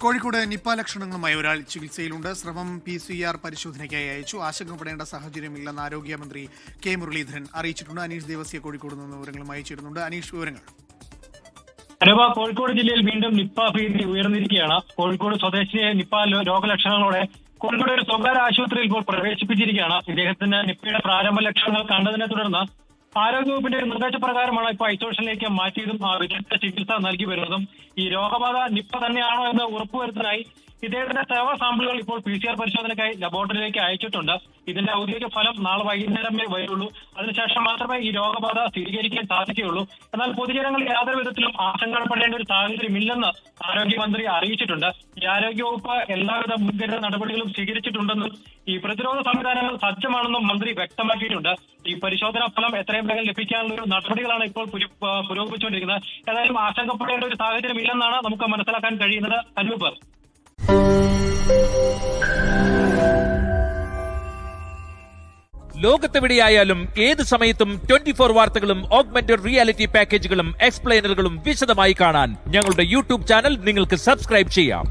Kozhikode Nipah ലക്ഷണങ്ങളുമായി ഒരാൾ ചികിത്സയിലുണ്ട്. സ്രവം PCR പരിശോധനയ്ക്കായി അയച്ചു. ആശങ്കപ്പെടേണ്ട സാഹചര്യമില്ലെന്ന് ആരോഗ്യമന്ത്രി കെ മുരളീധരൻ അറിയിച്ചിട്ടുണ്ട്. അനീഷ് ദേവസ്യ കോഴിക്കോട് നിന്ന് വിവരങ്ങളുമായി ചേരുന്നുണ്ട്. അനീഷ്, വിവരങ്ങൾ. കോഴിക്കോട് ജില്ലയിൽ വീണ്ടും നിപ്പ ഭീതി ഉയർന്നിരിക്കുകയാണ്. കോഴിക്കോട് സ്വദേശിയെ നിപ്പ രോഗലക്ഷണങ്ങളോടെ കോഴിക്കോട് ഒരു സ്വകാര്യ ആശുപത്രിയിൽ ഇപ്പോൾ പ്രവേശിപ്പിച്ചിരിക്കുകയാണ്. ഇദ്ദേഹത്തിന് നിപ്പയുടെ പ്രാരംഭ ലക്ഷണങ്ങൾ കണ്ടതിനെ തുടർന്ന് ആരോഗ്യവകുപ്പിന്റെ നിർദ്ദേശപ്രകാരമാണ് ഇപ്പോൾ ഐസൊലേഷനിലേക്ക് മാറ്റിയതും വിദഗ്ധ ചികിത്സ നൽകി വരുന്നതും. ഈ രോഗബാധ നിപ്പ തന്നെയാണോ എന്ന് ഉറപ്പുവരുത്താനായി ഇദ്ദേഹത്തിന്റെ സേവാ സാമ്പിളുകൾ ഇപ്പോൾ PCR പരിശോധനയ്ക്കായി ലബോറട്ടറിയിലേക്ക് അയച്ചിട്ടുണ്ട്. ഇതിന്റെ ഔദ്യോഗിക ഫലം നാളെ വൈകുന്നേരമേ വരുള്ളൂ. അതിനുശേഷം മാത്രമേ ഈ രോഗബാധ സ്ഥിരീകരിക്കാൻ സാധിക്കുകയുള്ളൂ. എന്നാൽ പൊതുജനങ്ങൾ യാതൊരു വിധത്തിലും ആശങ്കപ്പെടേണ്ട ഒരു സാഹചര്യമില്ലെന്ന് ആരോഗ്യമന്ത്രി അറിയിച്ചിട്ടുണ്ട്. ഈ ആരോഗ്യവകുപ്പ് എല്ലാവിധ മുൻകരുതൽ നടപടികളും സ്വീകരിച്ചിട്ടുണ്ടെന്നും ഈ പ്രതിരോധ സംവിധാനങ്ങൾ സജ്ജമാണെന്നും മന്ത്രി വ്യക്തമാക്കിയിട്ടുണ്ട്. ഈ പരിശോധനാ ഫലം എത്രയും വേഗം ലഭിക്കാനുള്ള ഒരു നടപടികളാണ് ഇപ്പോൾ പുരോഗമിച്ചുകൊണ്ടിരിക്കുന്നത്. ഏതായാലും ആശങ്കപ്പെടേണ്ട ഒരു സാഹചര്യം ഇല്ലെന്നാണ് നമുക്ക് മനസ്സിലാക്കാൻ കഴിയുന്നത്. അനൂപ്, ലോകത്തെവിടെയായാലും ഏത് സമയത്തും 24 വാർത്തകളും ഓഗ്മെന്റഡ് റിയാലിറ്റി പാക്കേജുകളും എക്സ്പ്ലെയിനറുകളും വിശദമായി കാണാൻ ഞങ്ങളുടെ യൂട്യൂബ് ചാനൽ നിങ്ങൾക്ക് സബ്സ്ക്രൈബ് ചെയ്യാം.